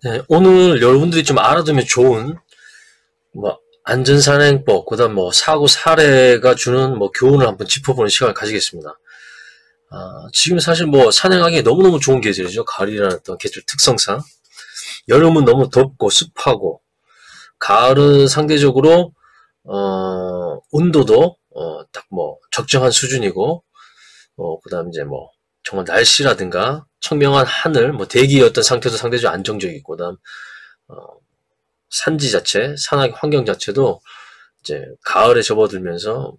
네, 오늘 여러분들이 좀 알아두면 좋은 뭐 안전산행법, 그다음 뭐 사고 사례가 주는 뭐 교훈을 한번 짚어보는 시간을 가지겠습니다. 지금 사실 뭐 산행하기 너무너무 좋은 계절이죠. 가을이라는 어떤 계절 특성상 여름은 너무 덥고 습하고, 가을은 상대적으로 온도도 딱 뭐 적정한 수준이고, 그다음 이제 뭐 정말 날씨라든가 청명한 하늘, 뭐 대기의 어떤 상태도 상대적으로 안정적이고, 그다음 어, 산지 자체, 산악 환경 자체도 이제 가을에 접어들면서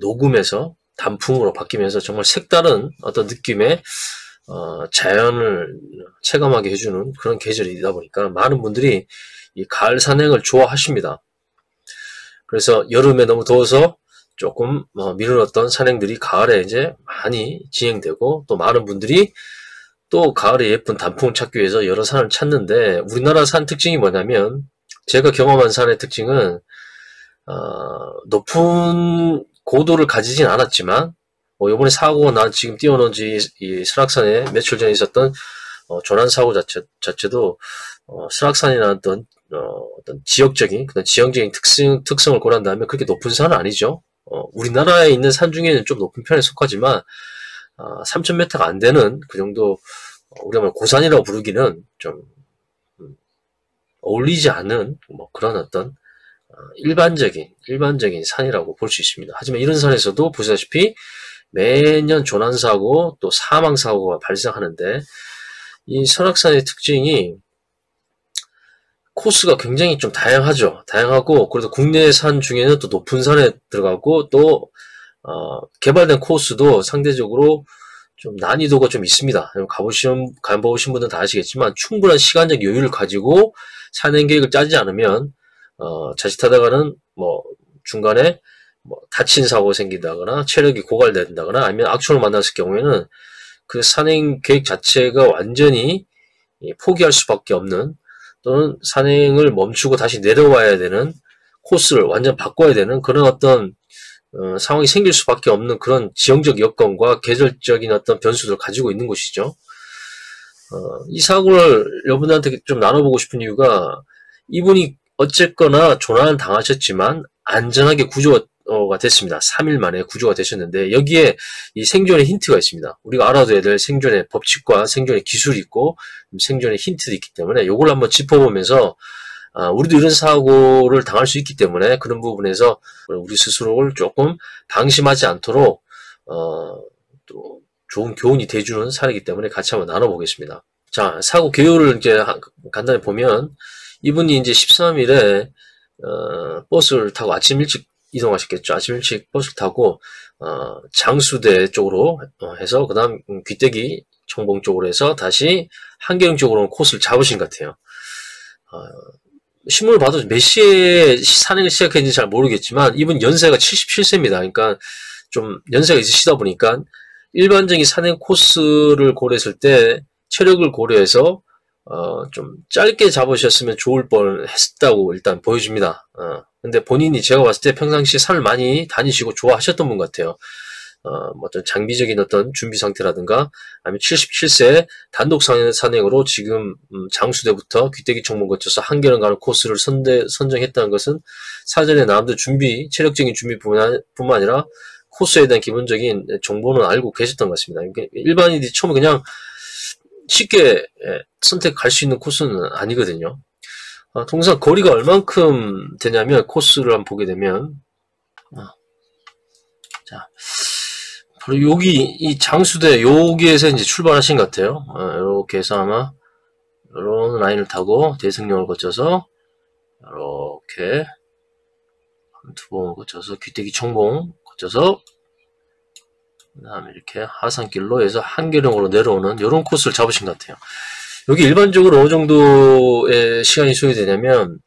녹음에서 단풍으로 바뀌면서 정말 색다른 어떤 느낌의 자연을 체감하게 해주는 그런 계절이다 보니까 많은 분들이 이 가을 산행을 좋아하십니다. 그래서 여름에 너무 더워서 조금 미루었던 산행들이 가을에 이제 많이 진행되고, 또 많은 분들이 또 가을에 예쁜 단풍을 찾기 위해서 여러 산을 찾는데, 우리나라 산 특징이 뭐냐면, 제가 경험한 산의 특징은 높은 고도를 가지진 않았지만, 요번에 사고가 난 지금 뛰어넘은 이 설악산에 며칠 전에 있었던 조난 사고 자체도 설악산이나 어떤 지역적인 그런 지형적인 특성을 고려한 다음에 그렇게 높은 산은 아니죠. 우리나라에 있는 산 중에는 좀 높은 편에 속하지만 3,000m가 안 되는 그 정도, 우리가 말 고산이라고 부르기는 좀 어울리지 않는 뭐 그런 어떤 일반적인 산이라고 볼 수 있습니다. 하지만 이런 산에서도 보시다시피 매년 조난사고 또 사망사고가 발생하는데, 이 설악산의 특징이 코스가 굉장히 좀 다양하죠. 다양하고, 그래도 국내 산 중에는 또 높은 산에 들어가고, 또 개발된 코스도 상대적으로 좀 난이도가 좀 있습니다. 가보신 분들은 다 아시겠지만, 충분한 시간적 여유를 가지고 산행 계획을 짜지 않으면 자칫하다가는 뭐 중간에 뭐 다친 사고가 생긴다거나 체력이 고갈된다거나 아니면 악천후를 만났을 경우에는 그 산행 계획 자체가 완전히 포기할 수밖에 없는, 또는 산행을 멈추고 다시 내려와야 되는, 코스를 완전 바꿔야 되는 그런 어떤 상황이 생길 수밖에 없는 그런 지형적 여건과 계절적인 어떤 변수들을 가지고 있는 곳이죠. 이 사고를 여러분들한테 좀 나눠보고 싶은 이유가, 이분이 어쨌거나 조난을 당하셨지만 안전하게 구조가 됐습니다. 3일 만에 구조가 되셨는데, 여기에 이 생존의 힌트가 있습니다. 우리가 알아둬야 될 생존의 법칙과 생존의 기술이 있고 생존의 힌트도 있기 때문에, 이걸 한번 짚어보면서 우리도 이런 사고를 당할 수 있기 때문에 그런 부분에서 우리 스스로를 조금 방심하지 않도록 또 좋은 교훈이 돼주는 사례이기 때문에 같이 한번 나눠보겠습니다. 자, 사고 개요를 이제 간단히 보면, 이분이 이제 13일에 버스를 타고 아침 일찍 이동하셨겠죠. 아침 일찍 버스를 타고 장수대 쪽으로 해서, 그 다음 귀때기 청봉 쪽으로 해서 다시 한계령 쪽으로 코스를 잡으신 것 같아요. 신문을 봐도 몇 시에 산행을 시작했는지 잘 모르겠지만, 이분 연세가 77세입니다. 그러니까 좀 연세가 있으시다 보니까 일반적인 산행 코스를 고려했을 때 체력을 고려해서 좀 짧게 잡으셨으면 좋을 뻔했다고 일단 보여집니다. 근데 본인이 제가 봤을 때 평상시에 산을 많이 다니시고 좋아하셨던 분 같아요. 뭐 어떤 장비적인 어떤 준비 상태라든가, 아니면 77세 단독 산행으로 지금 장수대부터 귀때기 청봉 거쳐서 한계령 가는 코스를 선정했다는 것은 사전에 나름대로 체력적인 준비뿐만 아니라 코스에 대한 기본적인 정보는 알고 계셨던 것 같습니다. 일반인들이 처음에 그냥 쉽게 선택할 수 있는 코스는 아니거든요. 통상 거리가 얼만큼 되냐면, 코스를 한번 보게 되면, 자, 바로 여기 이 장수대 여기에서 이제 출발하신 것 같아요. 이렇게 해서 아마 이런 라인을 타고 대승령을 거쳐서 이렇게 두 번 거쳐서 귀때기 청봉 거쳐서, 그 다음에 이렇게 하산길로 해서 한계령으로 내려오는 이런 코스를 잡으신 것 같아요. 여기 일반적으로 어느 정도의 시간이 소요되냐면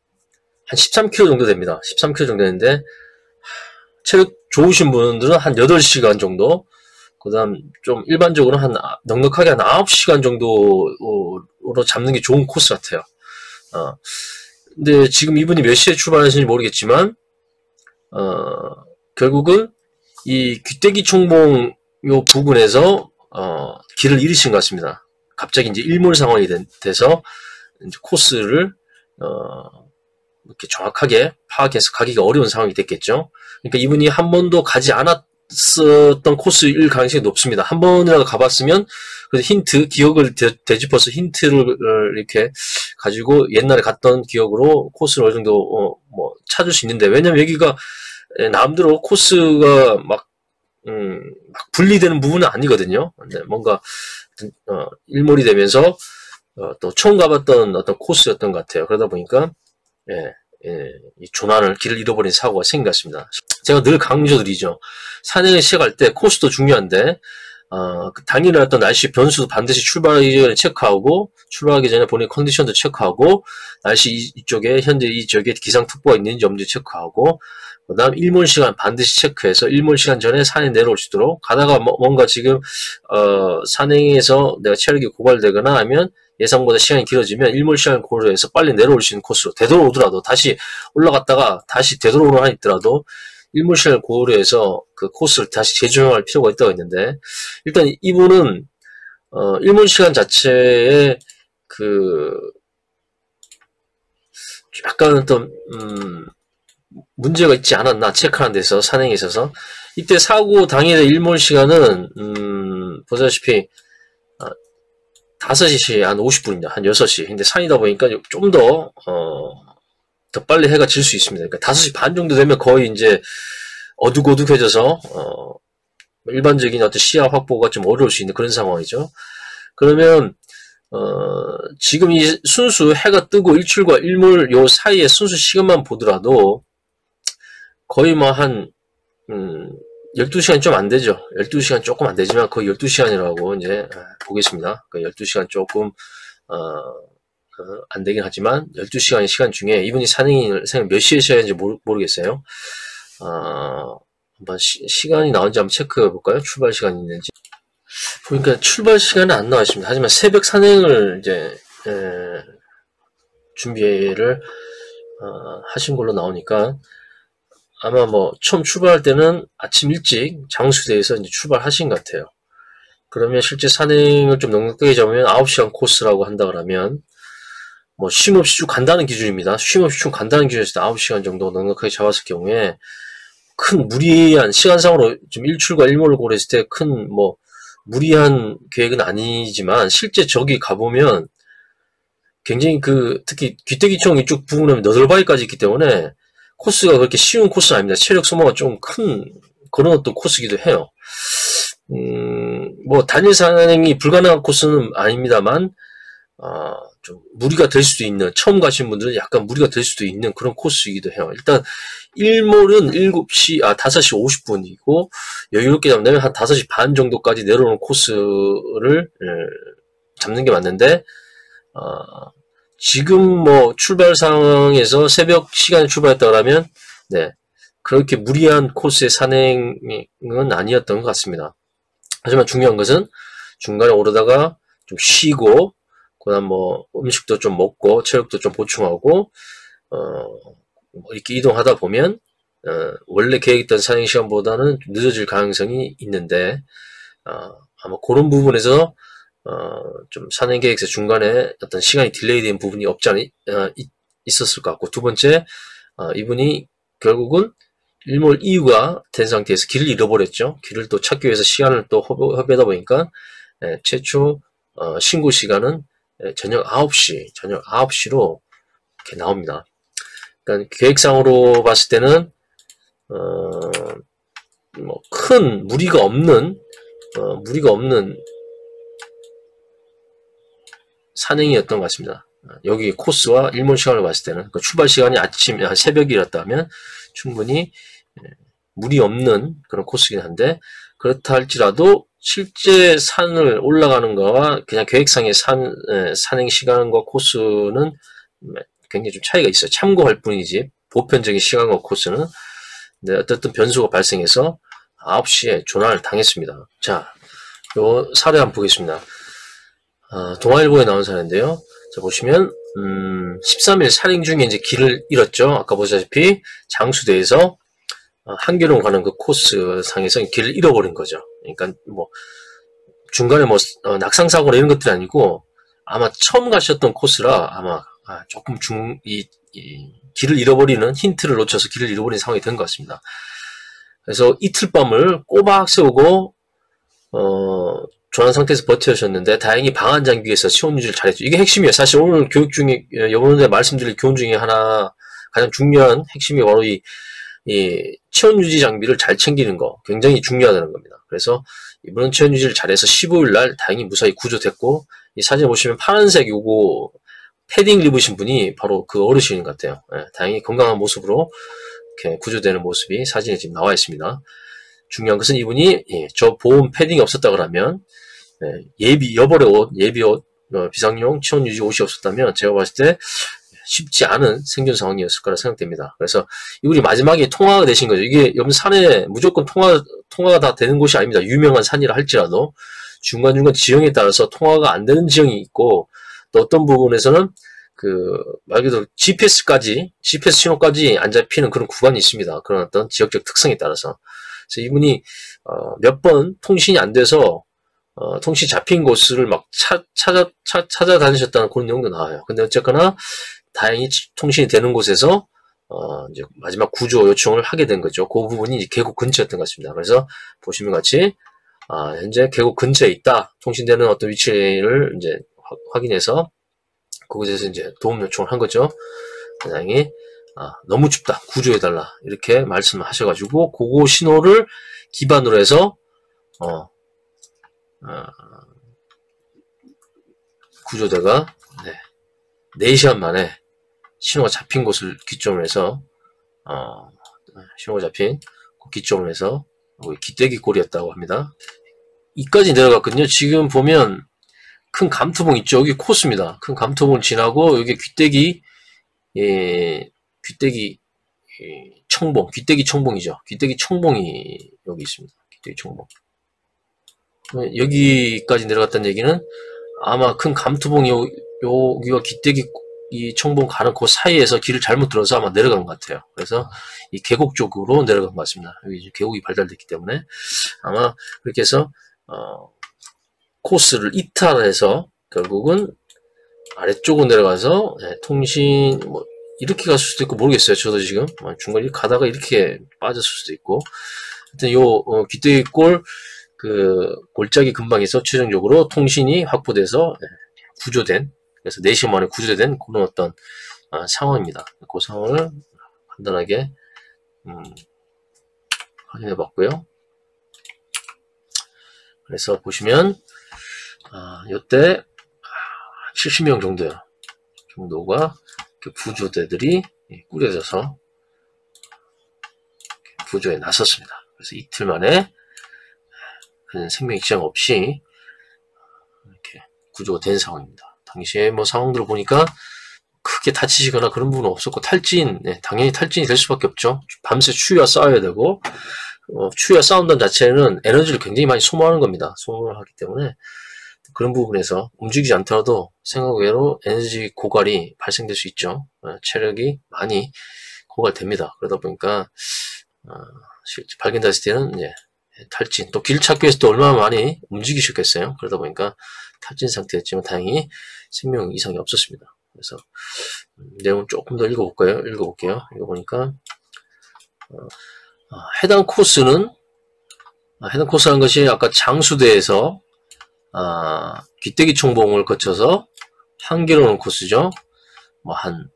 한 13km 정도 됩니다. 13km 정도 되는데, 체력 좋으신 분들은 한 8시간 정도, 그 다음 좀 일반적으로 넉넉하게 한 9시간 정도로 잡는 게 좋은 코스 같아요. 근데 지금 이분이 몇 시에 출발하시는지 모르겠지만, 결국은 이 귀때기 총봉 요 부근에서 길을 잃으신 것 같습니다. 갑자기 이제 일몰 상황이 돼서 이제 코스를 이렇게 정확하게 파악해서 가기가 어려운 상황이 됐겠죠. 그러니까 이분이 한 번도 가지 않았었던 코스일 가능성이 높습니다. 한 번이라도 가봤으면 그래서 힌트, 기억을 되짚어서 힌트를 이렇게 가지고 옛날에 갔던 기억으로 코스를 어느 정도 뭐 찾을 수 있는데, 왜냐면 여기가 남대로 코스가 막 분리되는 부분은 아니거든요. 근데 뭔가 일몰이 되면서 또 처음 가봤던 어떤 코스였던 것 같아요. 그러다 보니까 이 조난을 길을 잃어버린 사고가 생긴 것 같습니다. 제가 늘 강조드리죠. 산행을 시작할 때 코스도 중요한데 그 당일의 어떤 날씨 변수도 반드시 출발하기 전에 체크하고, 출발하기 전에 본인 컨디션도 체크하고, 날씨 이쪽에 현재 이 지역에 기상특보가 있는지 없는지 체크하고, 그 다음 일몰 시간 반드시 체크해서 일몰 시간 전에 산에 내려올 수 있도록, 가다가 뭔가 지금 산행에서 내가 체력이 고갈되거나 하면 예상보다 시간이 길어지면 일몰 시간을 고려해서 빨리 내려올 수 있는 코스로 되돌아오더라도, 다시 올라갔다가 다시 되돌아오는 한이 있더라도 일몰 시간을 고려해서 그 코스를 다시 재조정할 필요가 있다고 했는데, 일단 이분은 일몰 시간 자체에 그 약간 어떤 문제가 있지 않았나 체크하는 데서, 산행에 있어서. 이때 사고 당일의 일몰 시간은 보다시피 5시 한 50분입니다. 한 6시. 근데 산이다 보니까 좀 더 빨리 해가 질 수 있습니다. 그러니까 5시 반 정도 되면 거의 이제 어둑어둑해져서 일반적인 어떤 시야 확보가 좀 어려울 수 있는 그런 상황이죠. 그러면 지금 이 순수 해가 뜨고 일출과 일몰 요 사이의 순수 시간만 보더라도 거의 뭐 한 12시간 좀 안 되죠. 12시간 조금 안 되지만 거의 12시간이라고 이제 보겠습니다. 그 12시간 조금 안 되긴 하지만 12시간의 시간 중에 이분이 산행을 몇 시에 시작했는지 모르겠어요. 한번 시간이 나온지 한번 체크해 볼까요? 출발 시간이 있는지. 보니까 출발 시간은 안 나와 있습니다. 하지만 새벽 산행을 이제 준비를 하신 걸로 나오니까 아마 뭐 처음 출발할 때는 아침 일찍 장수대에서 이제 출발하신 것 같아요. 그러면 실제 산행을 좀 넉넉하게 잡으면 9시간 코스라고 한다 그러면 뭐 쉼없이 쭉 간다는 기준입니다. 쉼없이 쭉 간다는 기준에서 9시간 정도 넉넉하게 잡았을 경우에 큰 무리한 시간상으로 좀 일출과 일몰을 고려했을 때 큰 뭐 무리한 계획은 아니지만, 실제 저기 가보면 굉장히 특히 귀때기총 이쪽 부분은 너덜바위까지 있기 때문에 코스가 그렇게 쉬운 코스는 아닙니다. 체력 소모가 좀 큰 그런 어떤 코스이기도 해요. 뭐 단일 산행이 불가능한 코스는 아닙니다만 좀 무리가 될 수도 있는, 처음 가신 분들은 약간 무리가 될 수도 있는 그런 코스이기도 해요. 일단 일몰은 5시 50분이고 여유롭게 잡는다면 한 5시 반 정도까지 내려오는 코스를 잡는 게 맞는데, 지금 뭐 출발 상황에서 새벽 시간에 출발했다 그러면 그렇게 무리한 코스의 산행은 아니었던 것 같습니다. 하지만 중요한 것은 중간에 오르다가 좀 쉬고, 그다음 뭐 음식도 좀 먹고 체력도 좀 보충하고 뭐 이렇게 이동하다 보면 원래 계획했던 산행 시간보다는 좀 늦어질 가능성이 있는데, 아마 그런 부분에서 좀 산행 계획에서 중간에 어떤 시간이 딜레이 된 부분이 없지 않아 있었을 것 같고, 두 번째, 이분이 결국은 일몰 이후가 된 상태에서 길을 잃어버렸죠. 길을 또 찾기 위해서 시간을 또 허비하다 보니까 최초 신고 시간은 저녁 9시로 이렇게 나옵니다. 그러니까 계획상으로 봤을 때는 뭐 큰 무리가 없는 산행이었던 것 같습니다. 여기 코스와 일몰 시간을 봤을 때는 그 출발 시간이 새벽이었다면 충분히 무리 없는 그런 코스이긴 한데, 그렇다 할지라도 실제 산을 올라가는 거와 그냥 계획상의 산행 시간과 코스는 굉장히 좀 차이가 있어요. 참고할 뿐이지 보편적인 시간과 코스는. 네, 어쨌든 변수가 발생해서 9시에 조난을 당했습니다. 자, 요 사례 한번 보겠습니다. 동아일보에 나온 사례인데요. 자, 보시면 13일 산행 중에 이제 길을 잃었죠. 아까 보시다시피 장수대에서 한계로 가는 그 코스 상에서 길을 잃어버린 거죠. 그러니까 뭐 중간에 뭐 낙상사고나 이런 것들이 아니고 아마 처음 가셨던 코스라 아마 조금 길을 잃어버리는 힌트를 놓쳐서 길을 잃어버리는 상황이 된 것 같습니다. 그래서 이틀 밤을 꼬박 세우고 조난 상태에서 버텨주셨는데 다행히 방한 장비에서 시온 유지를 잘했죠. 이게 핵심이에요. 사실 오늘 교육 중에 이번에 말씀드릴 교훈 중에 하나 가장 중요한 핵심이 바로 이 체온 유지 장비를 잘 챙기는 거 굉장히 중요하다는 겁니다. 그래서 이분은 체온 유지를 잘해서 15일 날 다행히 무사히 구조됐고 이 사진 보시면 파란색 요거 패딩 입으신 분이 바로 그 어르신인 것 같아요. 예, 다행히 건강한 모습으로 이렇게 구조되는 모습이 사진에 지금 나와 있습니다. 중요한 것은 이분이 저 보온 패딩이 없었다 그러면 여벌의 옷, 예비 옷, 비상용 체온 유지 옷이 없었다면 제가 봤을 때 쉽지 않은 생존 상황이었을 거라 생각됩니다. 그래서 이분이 마지막에 통화가 되신 거죠. 이게 여러분 산에 무조건 통화가 다 되는 곳이 아닙니다. 유명한 산이라 할지라도 중간중간 지형에 따라서 통화가 안 되는 지형이 있고 또 어떤 부분에서는 말 그대로 GPS 신호까지 안 잡히는 그런 구간이 있습니다. 그런 어떤 지역적 특성에 따라서. 그래서 이분이 몇 번 통신이 안 돼서 통신 잡힌 곳을 막 찾아다니셨다는 그런 내용도 나와요. 근데 어쨌거나 다행히 통신이 되는 곳에서 이제 마지막 구조 요청을 하게 된 거죠. 그 부분이 이제 계곡 근처였던 것 같습니다. 그래서 보시면 같이 현재 계곡 근처에 있다. 통신되는 어떤 위치를 이제 확인해서 그곳에서 이제 도움 요청을 한 거죠. 다행히 너무 춥다. 구조해달라. 이렇게 말씀을 하셔가지고 그거 신호를 기반으로 해서 구조대가 4시간 만에 신호가 잡힌 곳을 기점으로 해서 신호가 잡힌 그 기점으로 해서 기대기 골이었다고 합니다. 이까지 내려갔거든요. 지금 보면 큰 감투봉 있죠. 여기 코스입니다. 큰 감투봉을 지나고 여기 귀때기 청봉, 귀때기 청봉이죠. 귀때기 청봉이 여기 있습니다. 귀때기 청봉. 여기까지 내려갔다는 얘기는 아마 큰 감투봉이 여기가 귀때기 청봉 가는 그 사이에서 길을 잘못 들어서 아마 내려간 것 같아요. 그래서 이 계곡 쪽으로 내려간 것 같습니다. 여기 계곡이 발달됐기 때문에 아마 그렇게 해서 코스를 이탈해서 결국은 아래쪽으로 내려가서 통신 이렇게 갔을 수도 있고 모르겠어요. 저도 지금 중간에 가다가 이렇게 빠졌을 수도 있고 하여튼 귀때기골 골짜기 근방에서 최종적으로 통신이 확보돼서 구조된 그래서 4시간 만에 구조된 그런 어떤 상황입니다. 그 상황을 간단하게 확인해 봤고요. 그래서 보시면 이때 70명 정도가 구조대들이 꾸려져서 구조에 나섰습니다. 그래서 이틀 만에 생명의 지장 없이 이렇게 구조가 된 상황입니다. 당시에 상황들을 보니까 크게 다치시거나 그런 부분은 없었고 당연히 탈진이 될 수밖에 없죠. 밤새 추위와 싸워야 되고 추위와 싸운다는 자체는 에너지를 굉장히 많이 소모하는 겁니다. 소모를 하기 때문에 그런 부분에서 움직이지 않더라도 생각 외로 에너지 고갈이 발생될 수 있죠. 체력이 많이 고갈됩니다. 그러다 보니까 발견됐을 때는 탈진, 또 길 찾기 위해서 또 얼마나 많이 움직이셨겠어요. 그러다 보니까 탈진 상태였지만 다행히 생명 이상이 없었습니다. 그래서 내용을 조금 더 읽어볼게요. 읽어보니까 해당 코스라는 것이 아까 장수대에서 귀때기 청봉을 거쳐서 한계로는 코스죠. 한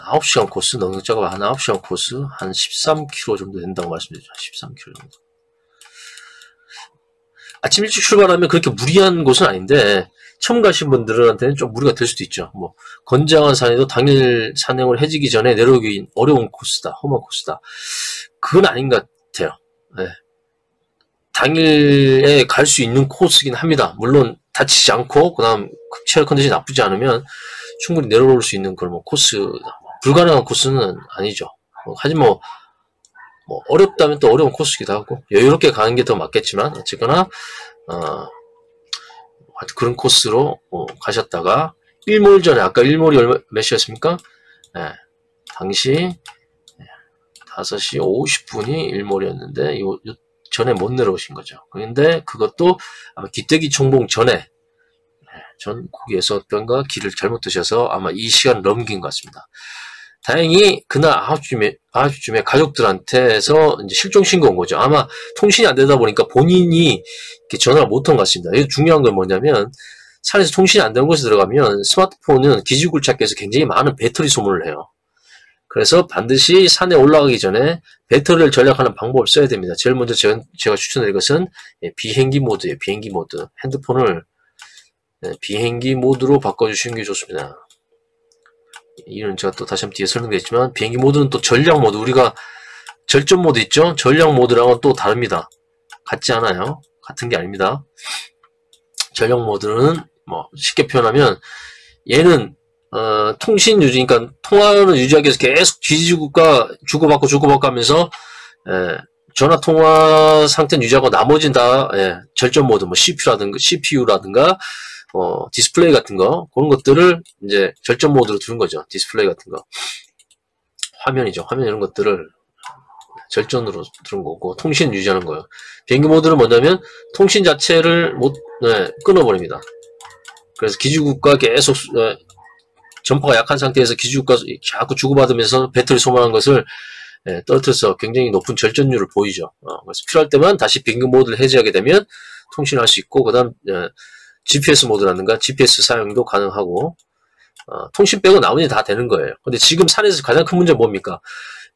9시간 코스, 넉넉자가 한 9시간 코스, 한 13km 정도 된다고 말씀드렸죠. 13km 정도. 아침 일찍 출발하면 그렇게 무리한 곳은 아닌데, 처음 가신 분들한테는 좀 무리가 될 수도 있죠. 건장한 산에도 당일 산행을 해지기 전에 내려오기 어려운 코스다, 험한 코스다. 그건 아닌 것 같아요. 네. 당일에 갈 수 있는 코스긴 합니다. 물론 다치지 않고 그다음 체력 컨디션이 나쁘지 않으면 충분히 내려올 수 있는 그런 코스, 불가능한 코스는 아니죠. 하지만 어렵다면 또 어려운 코스기도 하고 여유롭게 가는 게 더 맞겠지만 어쨌거나 그런 코스로 가셨다가 일몰 전에 아까 일몰이 몇 시였습니까? 당시 5시 50분이 일몰이었는데 요 전에 못 내려오신 거죠. 그런데 그것도 아마 귀때기 청봉 전에 전 거기에서 어떤가 길을 잘못 드셔서 아마 이 시간을 넘긴 것 같습니다. 다행히 그날 9시쯤에 가족들한테서 이제 실종신고 온 거죠. 아마 통신이 안 되다 보니까 본인이 이렇게 전화를 못한 것 같습니다. 여기 중요한 건 뭐냐면, 산에서 통신이 안 되는 곳에 들어가면 스마트폰은 기지국을 찾기 위해서 굉장히 많은 배터리 소모를 해요. 그래서 반드시 산에 올라가기 전에 배터리를 절약하는 방법을 써야 됩니다. 제일 먼저 제가 추천드릴 것은 비행기 모드예요. 비행기 모드. 핸드폰을 비행기 모드로 바꿔주시는 게 좋습니다. 이는 제가 또 다시 한번 뒤에 설명드렸지만, 비행기 모드는 또 전략 모드, 우리가 절전 모드 있죠? 전략 모드랑은 또 다릅니다. 같지 않아요. 같은 게 아닙니다. 전략 모드는 뭐 쉽게 표현하면, 얘는 통신 유지, 그러니까 통화를 유지하기 위해서 계속 기지국과 주고받고 하면서 전화 통화 상태는 유지하고 나머지는 다 절전 모드, 뭐 CPU라든가 디스플레이 같은 거, 그런 것들을 이제 절전 모드로 두는 거죠. 디스플레이 같은 거. 화면이죠. 화면 이런 것들을 절전으로 두는 거고, 통신 유지하는 거예요. 비행기 모드는 뭐냐면, 통신 자체를 끊어버립니다. 그래서 기지국과 계속, 전파가 약한 상태에서 기지국과 자꾸 주고받으면서 배터리 소모하는 것을 떨어뜨려서 굉장히 높은 절전율을 보이죠. 그래서 필요할 때만 다시 비행기 모드를 해제하게 되면 통신할 수 있고, 그 다음, GPS 모드라든가 GPS 사용도 가능하고, 통신 빼고 나머지 다 되는 거예요. 근데 지금 산에서 가장 큰 문제는 뭡니까?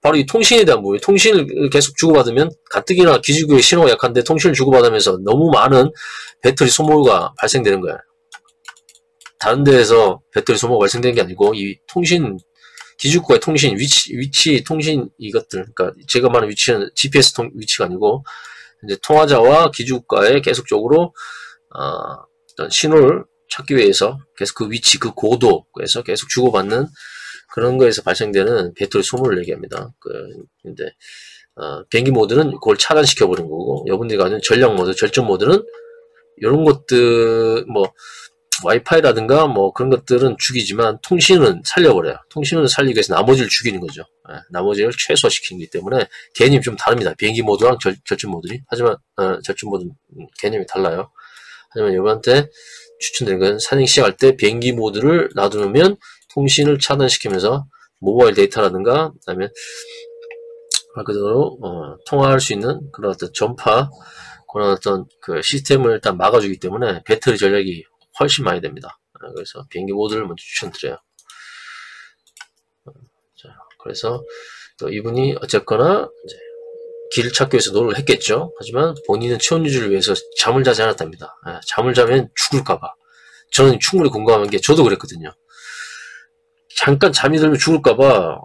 바로 이 통신에 대한 부분. 통신을 계속 주고받으면 가뜩이나 기지국의 신호가 약한데 통신을 주고받으면서 너무 많은 배터리 소모가 발생되는 거예요. 다른 데에서 배터리 소모가 발생되는 게 아니고, 이 통신, 기지국과의 통신, 위치 통신 이것들, 그러니까 제가 말하는 위치는 GPS 위치가 아니고, 이제 통화자와 기지국과의 계속적으로, 어떤 신호를 찾기 위해서 계속 그 위치, 그 고도에서 계속 주고받는 그런 거에서 발생되는 배터리 소모를 얘기합니다. 근데, 비행기 모드는 그걸 차단시켜버린 거고, 여러분들이 가는 전략 모드, 절전 모드는 이런 것들, 뭐, 와이파이라든가 뭐 그런 것들은 죽이지만 통신은 살려버려요. 통신을 살리기 위해서 나머지를 죽이는 거죠. 나머지를 최소화시키기 때문에 개념이 좀 다릅니다. 비행기 모드랑 절전 모드니. 하지만 절전 모드는 개념이 달라요. 하지만 여러분한테 추천드리는 건, 산행 시작할 때 비행기 모드를 놔두면 통신을 차단시키면서 모바일 데이터라든가, 그다음에 말 그대로 통화할 수 있는 그런 어떤 전파, 그런 어떤 그 시스템을 일단 막아주기 때문에 배터리 전략이 훨씬 많이 됩니다. 그래서 비행기 모드를 먼저 추천드려요. 자, 그래서 또 이분이 어쨌거나 이제 길을 찾기 위해서 노력을 했겠죠. 하지만 본인은 체온 유지를 위해서 잠을 자지 않았답니다. 잠을 자면 죽을까봐. 저는 충분히 공감한 게, 저도 그랬거든요. 잠깐 잠이 들면 죽을까봐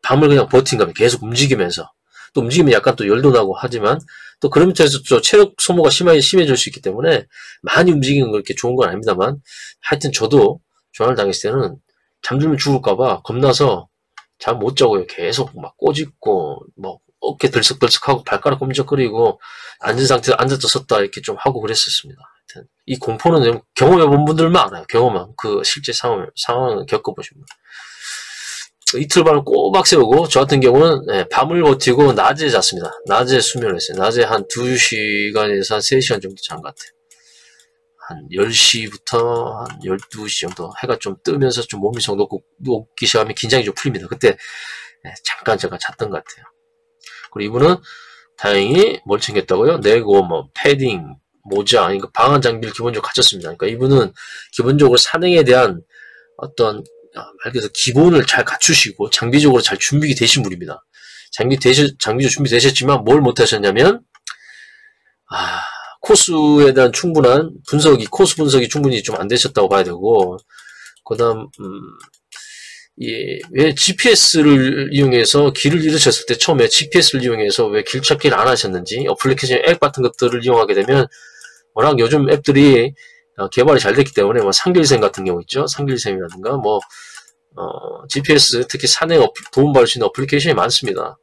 밤을 그냥 버틴 겁니다. 계속 움직이면서. 또 움직이면 약간 또 열도 나고 하지만, 또 그런 밑에서 또 체력 소모가 심해질 수 있기 때문에 많이 움직이는 거 그렇게 좋은 건 아닙니다만, 하여튼 저도 조난을 당했을 때는 잠들면 죽을까봐 겁나서 잠 못 자고요. 계속 막 꼬집고, 뭐 어깨 들썩들썩하고 발가락 꼼적거리고, 앉은 상태에서 앉았다 섰다 이렇게 좀 하고 그랬었습니다. 하여튼 이 공포는 경험해본 분들만 알아요. 경험한 그 실제 상황을 겪어보시면. 이틀 밤을 꼬박 세우고, 저 같은 경우는 밤을 버티고 낮에 잤습니다. 낮에 수면을 했어요. 낮에 한 2시간에서 한 3시간 정도 잔 것 같아요. 한 10시부터 한 12시 정도 해가 좀 뜨면서 좀 몸이 좀 녹기 시작하면 긴장이 좀 풀립니다. 그때 잠깐 제가 잤던 것 같아요. 그리고 이분은 다행히 뭘 챙겼다고요? 내고 뭐 패딩, 모자, 그러니까 방한 장비를 기본적으로 갖췄습니다. 그러니까 이분은 기본적으로 산행에 대한 어떤 말 그대로 기본을 잘 갖추시고 장비적으로 잘 준비 되신 분입니다. 장비도 준비되셨지만 뭘 못하셨냐면, 코스에 대한 충분한 코스 분석이 충분히 좀 안 되셨다고 봐야 되고, 그 다음, 왜 GPS를 이용해서 길을 잃으셨을 때 처음에 GPS를 이용해서 왜 길 찾기를 안 하셨는지, 어플리케이션 앱 같은 것들을 이용하게 되면, 워낙 요즘 앱들이 개발이 잘 됐기 때문에, 뭐 상길샘 같은 경우 있죠. 상길샘이라든가 뭐 GPS, 특히 산에 도움받을 수 있는 어플리케이션이 많습니다.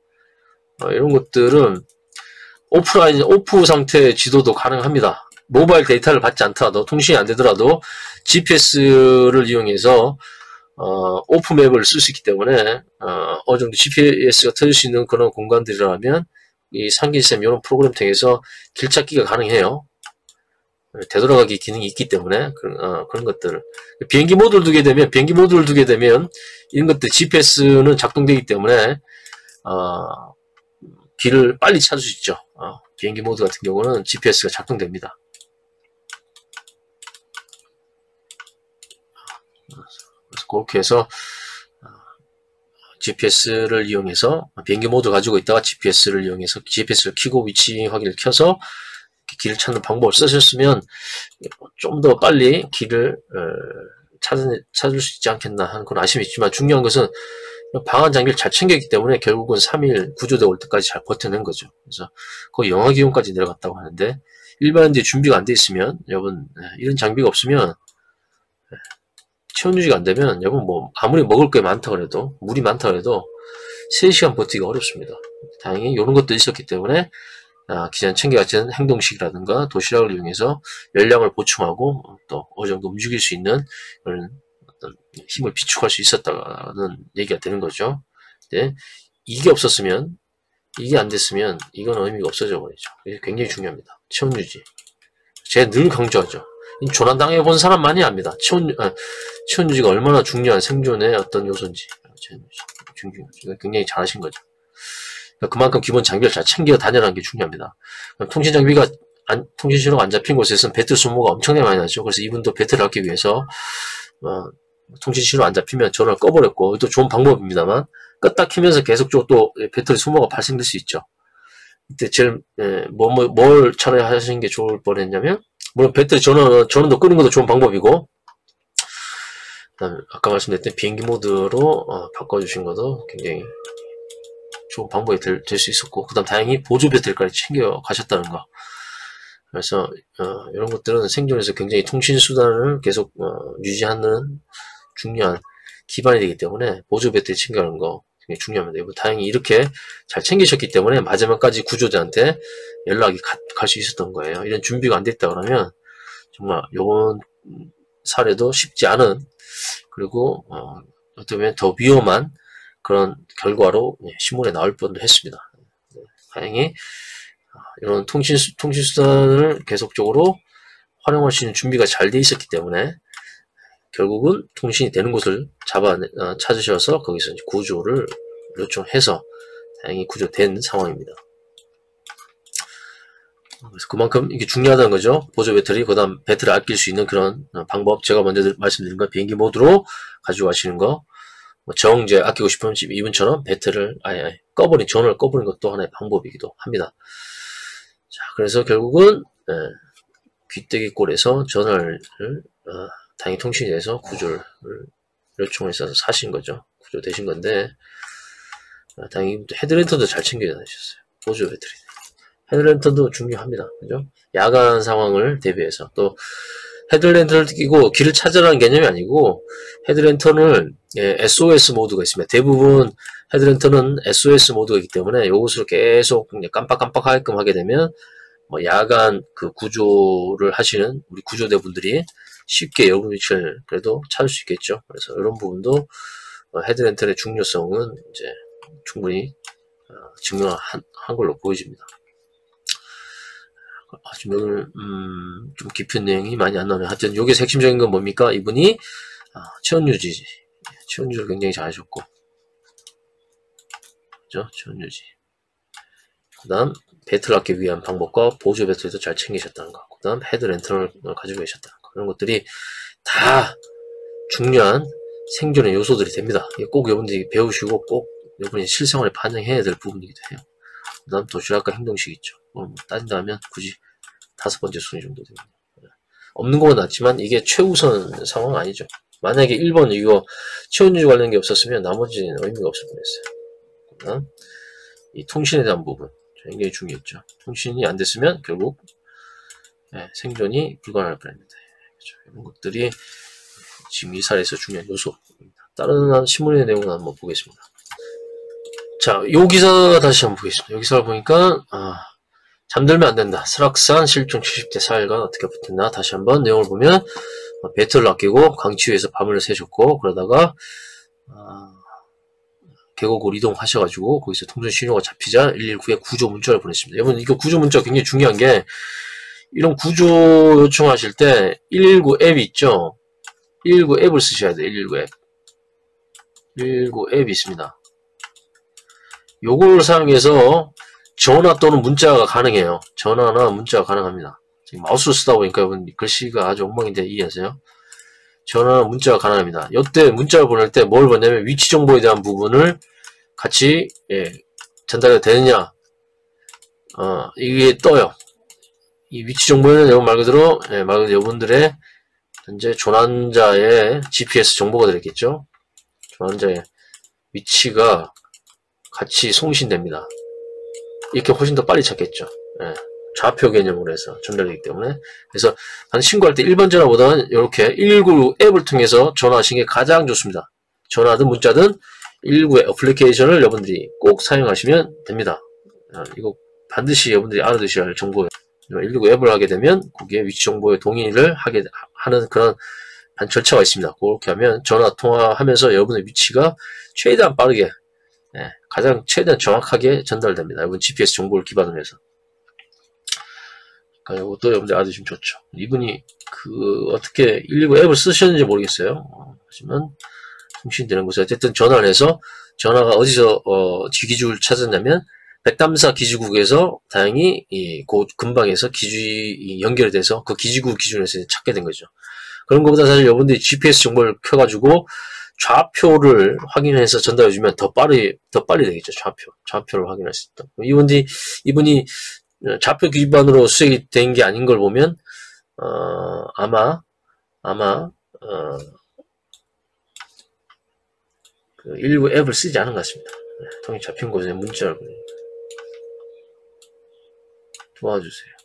이런 것들은 오프 상태 지도도 가능합니다. 모바일 데이터를 받지 않더라도, 통신이 안 되더라도 GPS를 이용해서 오프 맵을 쓸 수 있기 때문에 어느 정도 GPS가 터질 수 있는 그런 공간들이라면 이 상길샘 이런 프로그램 통해서 길 찾기가 가능해요. 되돌아가기 기능이 있기 때문에 그런 것들을 비행기 모드를 두게 되면 이런 것들 GPS는 작동되기 때문에 길을 빨리 찾을 수 있죠. 비행기 모드 같은 경우는 GPS가 작동됩니다. 그래서 그렇게 해서 GPS를 이용해서 비행기 모드 가지고 있다가 GPS를 이용해서 GPS를 켜고 위치 확인을 켜서 길을 찾는 방법을 쓰셨으면 좀 더 빨리 길을 찾을 수 있지 않겠나 하는 그런 아쉬움이 있지만 중요한 것은 방한 장비를 잘 챙겼기 때문에 결국은 3일 구조대 올 때까지 잘 버텨낸 거죠. 그래서 거의 영하 기온까지 내려갔다고 하는데 일반인들이 준비가 안 돼 있으면 여러분 이런 장비가 없으면 체온 유지가 안 되면 여러분 뭐 아무리 먹을 게 많다 그래도 물이 많다 그래도 3시간 버티기가 어렵습니다. 다행히 이런 것도 있었기 때문에 기존에 챙겨갔던 행동식이라든가 도시락을 이용해서 열량을 보충하고 또 어느 정도 움직일 수 있는 그런 어떤 힘을 비축할 수 있었다는 얘기가 되는 거죠. 네, 이게 없었으면 이게 안 됐으면 이건 의미가 없어져 버리죠. 이게 굉장히 중요합니다. 체온 유지. 제가 늘 강조하죠. 조난당해 본 사람만이 압니다. 체온 유지가 얼마나 중요한 생존의 어떤 요소인지. 굉장히 잘하신 거죠. 그만큼 기본 장비를 잘 챙겨 다녀라는 게 중요합니다. 통신 장비가 통신 신호가 안 잡힌 곳에서는 배터리 소모가 엄청나게 많이 나죠. 그래서 이분도 배터리를 얻기 위해서 통신 신호 안 잡히면 전화를 꺼버렸고, 또 좋은 방법입니다만 껐다 키면서 계속적으로 또 배터리 소모가 발생될 수 있죠. 이때 제일 뭘 차라리 하시는 게 좋을 뻔했냐면, 물론 배터리 전원도 끄는 것도 좋은 방법이고, 그다음에 아까 말씀드렸던 비행기 모드로 바꿔주신 것도 굉장히 좋은 방법이 될 수 있었고, 그 다음 다행히 보조 배터리까지 챙겨 가셨다는 거. 그래서 이런 것들은 생존에서 굉장히 통신수단을 계속 유지하는 중요한 기반이 되기 때문에 보조 배터리 챙겨가는 거 굉장히 중요합니다. 다행히 이렇게 잘 챙기셨기 때문에 마지막까지 구조대한테 연락이 갈 수 있었던 거예요. 이런 준비가 안 됐다 그러면 정말 이번 사례도 쉽지 않은, 그리고 어떻게 보면 더 위험한 그런 결과로 신문에 나올 뻔도 했습니다. 다행히 이런 통신수단을 계속적으로 활용할 수 있는 준비가 잘 돼 있었기 때문에 결국은 통신이 되는 곳을 찾으셔서 거기서 이제 구조를 요청해서 다행히 구조된 상황입니다. 그래서 그만큼 이게 중요하다는 거죠. 보조 배터리, 그 다음 배터리 아낄 수 있는 그런 방법, 제가 먼저 말씀드린 건 비행기 모드로 가지고 가시는 거, 정제 아끼고 싶으면 이분처럼 배터리를 아예 전원을 꺼버리는 것도 하나의 방법이기도 합니다. 자, 그래서 결국은 귀때기골에서 전화를 다행히 통신이 돼서 구조를 요청을 해서 사신 거죠. 구조되신 건데, 다행히 헤드랜턴도 잘 챙겨 다니셨어요. 보조 배터리. 헤드랜턴도 중요합니다. 그죠? 야간 상황을 대비해서. 또 헤드랜턴을 끼고 길을 찾으라는 개념이 아니고, 헤드랜턴을 SOS 모드가 있습니다. 대부분 헤드랜턴은 SOS 모드이기 때문에 이것을 계속 깜빡깜빡하게끔 하게 되면 야간 그 구조를 하시는 우리 구조대분들이 쉽게 여러분 위치를 그래도 찾을 수 있겠죠. 그래서 이런 부분도 헤드랜턴의 중요성은 이제 충분히 증명한 걸로 보여집니다. 지금 오늘 좀 깊은 내용이 많이 안 나오네요. 하여튼 여기서 핵심적인 건 뭡니까? 이분이 체온 유지를 굉장히 잘 하셨고, 그죠? 체온 유지. 그 다음 배터리 아끼기 위한 방법과 보조 배터리도 잘 챙기셨다는 거, 그 다음 헤드랜턴을 가지고 계셨다는 거, 이런 것들이 다 중요한 생존의 요소들이 됩니다. 꼭 여러분들이 배우시고 꼭 여러분이 실생활에 반영해야 될 부분이기도 해요. 그 다음 도시락과 행동식 있죠. 따진다면 굳이 5번째 순위 정도 됩니다. 없는 것보다 낫지만 이게 최우선 상황은 아니죠. 만약에 1번 이거 체온 유지 관련 게 없었으면 나머지는 의미가 없을 뻔했어요. 그다음 이 통신에 대한 부분 굉장히 중요했죠. 통신이 안 됐으면 결국 생존이 불가능할 뻔합니다. 그렇죠. 이런 것들이 지금 이 사례에서 중요한 요소입니다. 다른 신문의 내용을 한번 보겠습니다. 자, 요 기사 다시 한번 보겠습니다. 요 기사를 보니까 잠들면 안 된다. 설악산 실종 70대 사일과 어떻게 붙었나. 다시 한번 내용을 보면 배터리를 아끼고 강치위에서 밤을 새셨고, 그러다가 계곡으로 이동하셔가지고 거기서 통신 신호가 잡히자 119에 구조 문자를 보냈습니다. 여러분, 이거 구조 문자 굉장히 중요한 게 이런 구조 요청하실 때 119 앱 있죠? 119 앱을 쓰셔야 돼요. 119 앱. 119 앱이 있습니다. 요걸 사용해서 전화 또는 문자가 가능해요. 전화나 문자가 가능합니다. 지금 마우스를 쓰다 보니까 여러분 글씨가 아주 엉망인데 이해하세요? 전화나 문자가 가능합니다. 이때 문자를 보낼 때 뭘 보냐면 위치 정보에 대한 부분을 같이 전달이 되느냐 이게 떠요. 이 위치 정보는 여러분 말 그대로 여러분들의 현재 조난자의 GPS 정보가 들어있겠죠. 조난자의 위치가 같이 송신됩니다. 이렇게 훨씬 더 빨리 찾겠죠. 좌표 개념으로 해서 전달되기 때문에. 그래서 한 신고할 때 일반 전화보다는 이렇게 119 앱을 통해서 전화하시는 게 가장 좋습니다. 전화든 문자든 119 애플리케이션을 여러분들이 꼭 사용하시면 됩니다. 이거 반드시 여러분들이 알아두셔야 할 정보예요. 119 앱을 하게 되면 거기에 위치 정보에 동의를 하는 그런 절차가 있습니다. 그렇게 하면 전화 통화하면서 여러분의 위치가 최대한 빠르게 가장 최대한 정확하게 전달됩니다. 여러분 GPS 정보를 기반으로 해서. 그러니까 이것도 여러분들 알아두시면 좋죠. 이분이 어떻게 119 앱을 쓰셨는지 모르겠어요. 하지만 통신되는 곳에 어쨌든 전화를 해서 전화가 어디서 기지국을 찾았냐면 백담사 기지국에서 다행히 그 근방에서 기지국이 연결돼서 그 기지국 기준에서 찾게 된 거죠. 그런 것보다 사실 여러분들이 GPS 정보를 켜가지고 좌표를 확인해서 전달해주면 더 빨리 되겠죠. 좌표를 확인할 수 있다. 이분이 좌표 기반으로 수색이 된 게 아닌 걸 보면 아마 그 119 앱을 쓰지 않은 것 같습니다. 통이 잡힌 곳에 문자를 보내니까. 도와주세요.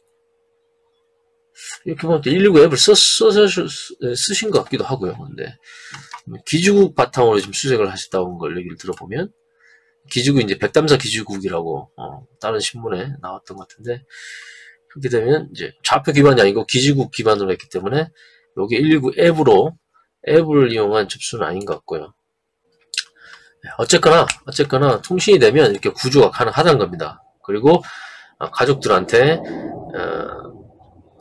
이렇게 보면 119 앱을 쓰신 것 같기도 하고요. 근데 기지국 바탕으로 지금 수색을 하셨다는 걸 얘기를 들어보면 기지국이 이제 백담사 기지국이라고 다른 신문에 나왔던 것 같은데 그렇게 되면 이제 좌표 기반이 아니고 기지국 기반으로 했기 때문에 여기 119 앱을 이용한 접수는 아닌 것 같고요. 어쨌거나 통신이 되면 이렇게 구조가 가능하다는 겁니다. 그리고 가족들한테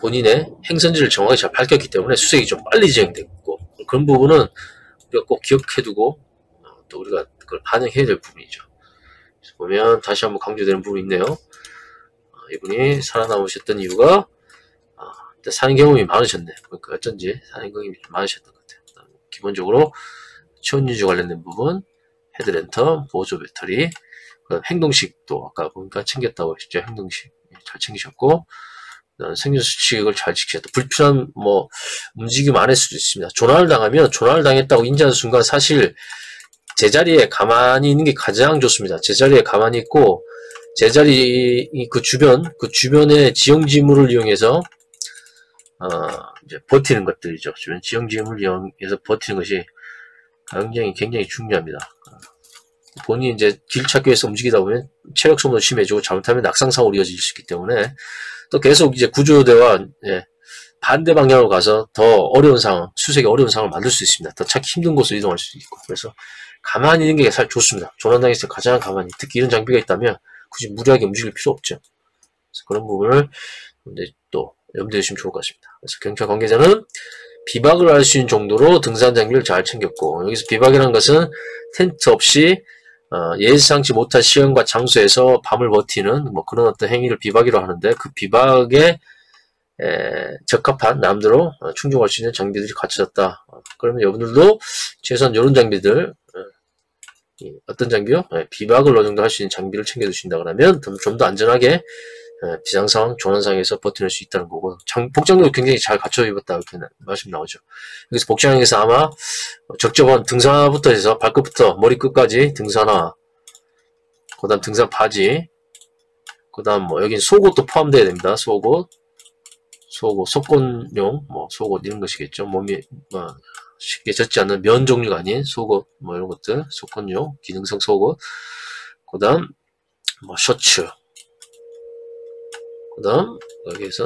본인의 행선지를 정확히 잘 밝혔기 때문에 수색이 좀 빨리 진행됐고 그런 부분은 우리가 꼭 기억해두고 또 우리가 그걸 반영해야 될 부분이죠. 그래서 보면 다시 한번 강조되는 부분이 있네요. 이분이 살아남으셨던 이유가 산행 경험이 많으셨네. 그러니까 어쩐지 산행 경험이 좀 많으셨던 것 같아요. 기본적으로 체온 유지 관련된 부분, 헤드랜턴, 보조 배터리, 행동식도 아까 보니까 챙겼다고 하셨죠. 행동식 잘 챙기셨고 생존 수칙을 잘 지키셨다. 불필요한 움직임 안 할 수도 있습니다. 조난을 당하면 조난을 당했다고 인지하는 순간 사실 제자리에 가만히 있는 게 가장 좋습니다. 제자리에 가만히 있고 제자리 그 주변의 지형지물을 이용해서 이제 버티는 것들이죠. 주변 지형지물을 이용해서 버티는 것이 굉장히 중요합니다. 본인이 이제 길 찾기 위해서 움직이다 보면 체력 소모도 심해지고 잘못하면 낙상사고로 이어질 수 있기 때문에 또 계속 이제 구조대와 반대 방향으로 가서 더 어려운 상황, 수색이 어려운 상황을 만들 수 있습니다. 더 찾기 힘든 곳으로 이동할 수 있고. 그래서 가만히 있는 게 사실 좋습니다. 조난당했을 때 가장 가만히, 특히 이런 장비가 있다면 굳이 무리하게 움직일 필요 없죠. 그래서 그런 부분을 또 염두에 두시면 좋을 것 같습니다. 그래서 경찰 관계자는 비박을 할 수 있는 정도로 등산 장비를 잘 챙겼고, 여기서 비박이라는 것은 텐트 없이 예상치 못한 시간과 장소에서 밤을 버티는 그런 어떤 행위를 비박이라고 하는데, 그 비박에 적합한 남대로 충족할 수 있는 장비들이 갖춰졌다. 그러면 여러분들도 최소한 이런 장비들, 어떤 장비요? 비박을 어느 정도 할 수 있는 장비를 챙겨두신다 그러면 좀 더 안전하게 비상상황, 조난상황에서 버텨낼 수 있다는 거고, 복장도 굉장히 잘 갖춰 입었다 이렇게 말씀 나오죠. 여기서 복장에서 아마 적절한 등산화부터 해서 발끝부터 머리끝까지 등산화, 그 다음 등산 바지, 그 다음 여긴 속옷도 포함되어야 됩니다. 속옷, 속건용 속옷 이런 것이겠죠. 몸이 쉽게 젖지 않는 면 종류가 아닌 속옷 이런 것들, 속건용 기능성 속옷, 그 다음 셔츠, 그 다음 여기에서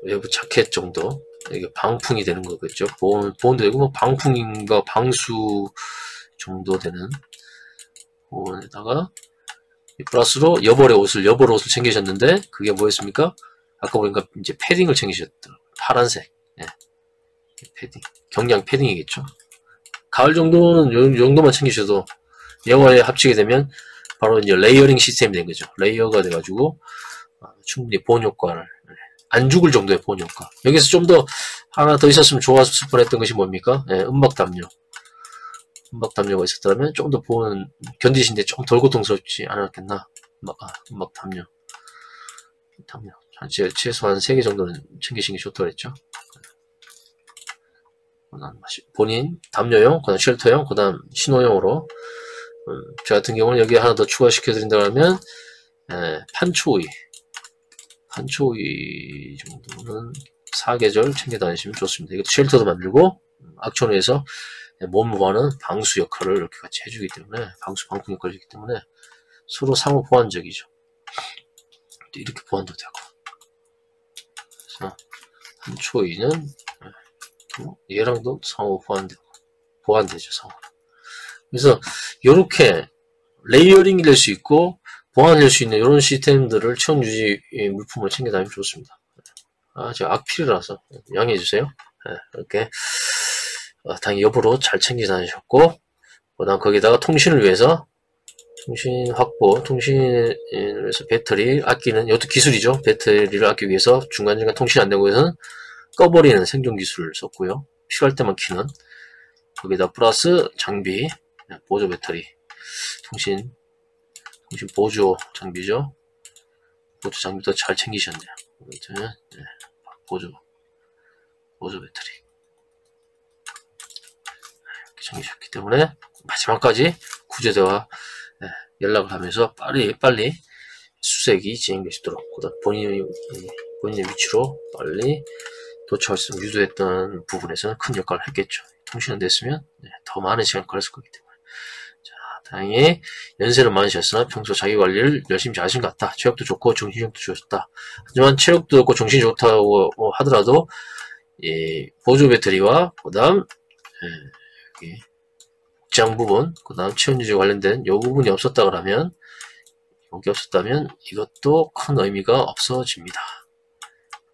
외부 자켓 정도, 이게 방풍이 되는 거겠죠. 보온도 되고 방풍인가 방수 정도 되는 보온에다가 플러스로 여벌 옷을 챙기셨는데 그게 뭐였습니까? 아까 보니까 이제 패딩을 챙기셨더라고요. 파란색. 예. 패딩. 경량 패딩이겠죠. 가을 정도는 요 정도만 챙기셔도 얘와에 합치게 되면 바로 이제 레이어링 시스템이 된 거죠. 레이어가 돼가지고 충분히 보온 효과를 안 죽을 정도의 보온 효과. 여기서 좀 더 하나 더 있었으면 좋았을 뻔했던 것이 뭡니까? 예, 음박 담요. 음박 담요가 있었다면 좀 더 보온 견디신데 좀 덜 고통스럽지 않았겠나? 음박 담요. 담요. 최소한 3개 정도는 챙기시는 게 좋다고 그랬죠. 본인 담요용, 그 다음 쉘터용, 그 다음 신호용으로. 저 같은 경우는 여기 하나 더 추가시켜 드린다고 하면 판초이 정도는 4계절 챙겨 다니시면 좋습니다. 이것도 쉘터도 만들고 악천후에서 몸 보호하는 방수 역할을 이렇게 같이 해주기 때문에 방풍 역할을 해주기 때문에 서로 상호 보완적이죠. 이렇게 보완도 되고. 그래서 판초이는 얘랑도 상호 보완되죠. 상호. 그래서 이렇게 레이어링이 될 수 있고 보완될 수 있는 이런 시스템들을 체온 유지 물품을 챙겨 다니면 좋습니다. 제가 악필이라서 양해해 주세요. 이렇게 당연히 여부로 잘 챙겨 다니셨고, 그다음 거기다가 통신을 위해서 통신 확보, 통신을 위해서 배터리 아끼는 이것도 기술이죠. 배터리를 아끼기 위해서 중간중간 통신 안 되고 해서는 꺼버리는 생존 기술을 썼고요. 필요할 때만 키는. 거기다 플러스 장비, 보조 배터리, 통신 보조 장비죠. 보조 장비도 잘 챙기셨네요. 보조 배터리 이렇게 챙기셨기 때문에 마지막까지 구조대와 연락을 하면서 빨리 수색이 진행될 수 있도록 본인의 위치로 빨리 도착할 수 있도록 유도했던 부분에서는 큰 역할을 했겠죠. 통신 안 됐으면 더 많은 시간이 걸렸을 거기 때문에. 다행히 연세는 많으셨으나 평소 자기 관리를 열심히 잘하신 것 같다. 체력도 좋고 정신력도 좋았다. 하지만 체력도 좋고 정신이 좋다고 하더라도 이 보조 배터리와 그 다음 복장 부분, 그 다음 체온 유지 관련된 이 부분이 없었다 그러면 여기 없었다면 이것도 큰 의미가 없어집니다.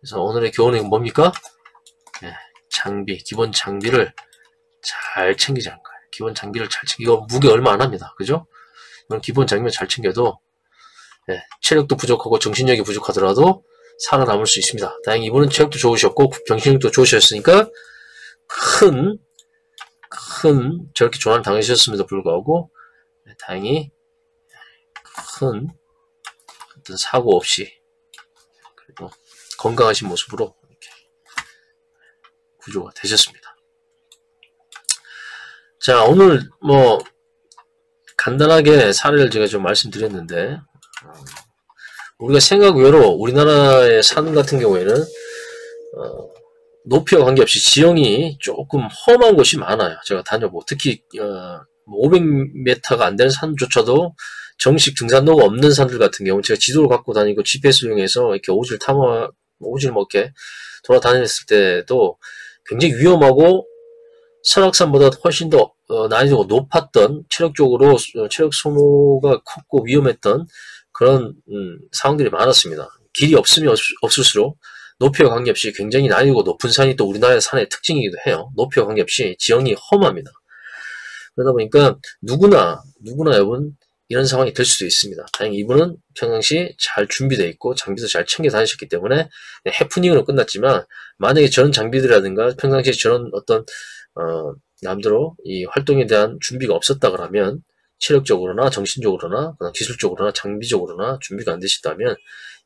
그래서 오늘의 교훈은 뭡니까? 장비, 기본 장비를 잘 챙기자는 거예요. 기본 장비를 잘 챙기고 무게 얼마 안 합니다. 그죠? 기본 장비만 잘 챙겨도 체력도 부족하고 정신력이 부족하더라도 살아남을 수 있습니다. 다행히 이분은 체력도 좋으셨고 정신력도 좋으셨으니까 큰 저렇게 조난을 당하셨음에도 불구하고 다행히 큰 어떤 사고 없이 그리고 건강하신 모습으로 이렇게 구조가 되셨습니다. 자, 오늘 간단하게 사례를 제가 좀 말씀드렸는데 우리가 생각 외로 우리나라의 산 같은 경우에는 높이와 관계없이 지형이 조금 험한 곳이 많아요. 제가 다녀보고 특히 500m가 안 되는 산조차도 정식 등산로가 없는 산들 같은 경우 제가 지도를 갖고 다니고 GPS를 이용해서 이렇게 오지를 이렇게 돌아다녔을 때도 굉장히 위험하고 설악산보다 훨씬 더 난이도가 높았던 체력적으로 체력 소모가 컸고 위험했던 그런 상황들이 많았습니다. 길이 없으면 없을수록 높이와 관계없이 굉장히 난이도가 높은 산이 또 우리나라의 산의 특징이기도 해요. 높이와 관계없이 지형이 험합니다. 그러다 보니까 누구나 여러분 이런 상황이 될 수도 있습니다. 다행히 이분은 평상시 잘 준비되어 있고 장비도 잘 챙겨 다니셨기 때문에 해프닝으로 끝났지만 만약에 저런 장비들이라든가 평상시에 저런 어떤 남대로 이 활동에 대한 준비가 없었다 그러면 체력적으로나 정신적으로나 기술적으로나 장비적으로나 준비가 안 되셨다면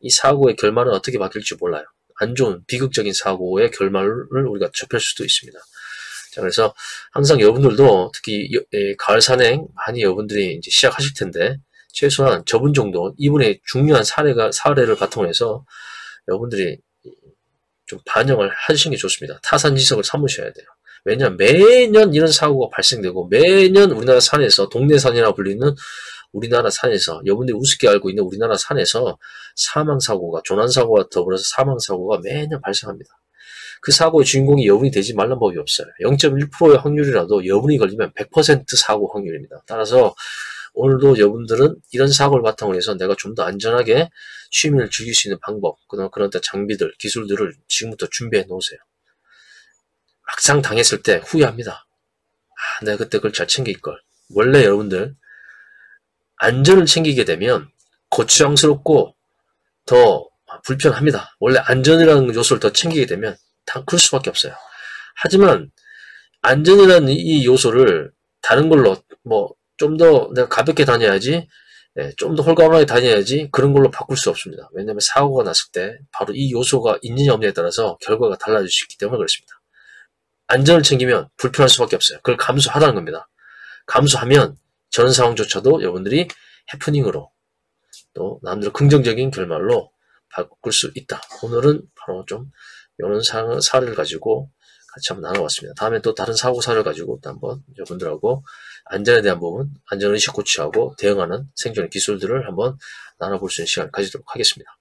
이 사고의 결말은 어떻게 바뀔지 몰라요. 안 좋은 비극적인 사고의 결말을 우리가 접할 수도 있습니다. 자, 그래서 항상 여러분들도 특히 가을 산행 많이 여러분들이 이제 시작하실 텐데 최소한 저분 정도 이분의 중요한 사례를 바탕으로 해서 여러분들이 좀 반영을 하시는 게 좋습니다. 타산지석을 삼으셔야 돼요. 왜냐하면 매년 이런 사고가 발생되고 매년 우리나라 산에서 동네 산이라 불리는 우리나라 산에서 여러분들이 우습게 알고 있는 우리나라 산에서 사망사고가 조난사고와 더불어서 사망사고가 매년 발생합니다. 그 사고의 주인공이 여분이 되지 말란 법이 없어요. 0.1%의 확률이라도 여분이 걸리면 100% 사고 확률입니다. 따라서 오늘도 여러분들은 이런 사고를 바탕으로 해서 내가 좀 더 안전하게 취미를 즐길 수 있는 방법, 그런 장비들, 기술들을 지금부터 준비해 놓으세요. 막상 당했을 때 후회합니다. 내가 그때 그걸 잘 챙길걸. 원래 여러분들 안전을 챙기게 되면 거추장스럽고 더 불편합니다. 원래 안전이라는 요소를 더 챙기게 되면 다 그럴 수밖에 없어요. 하지만 안전이라는 이 요소를 다른 걸로 좀 더 내가 가볍게 다녀야지, 좀 더 홀가분하게 다녀야지, 그런 걸로 바꿀 수 없습니다. 왜냐하면 사고가 났을 때 바로 이 요소가 있느냐 없느냐에 따라서 결과가 달라질 수 있기 때문에 그렇습니다. 안전을 챙기면 불편할 수밖에 없어요. 그걸 감수하라는 겁니다. 감수하면 저런 상황조차도 여러분들이 해프닝으로 또 남들의 긍정적인 결말로 바꿀 수 있다. 오늘은 바로 좀 이런 사례를 가지고 같이 한번 나눠봤습니다. 다음에 또 다른 사고 사례를 가지고 또 한번 여러분들하고 안전에 대한 부분, 안전의식 고취하고 대응하는 생존의 기술들을 한번 나눠볼 수 있는 시간을 가지도록 하겠습니다.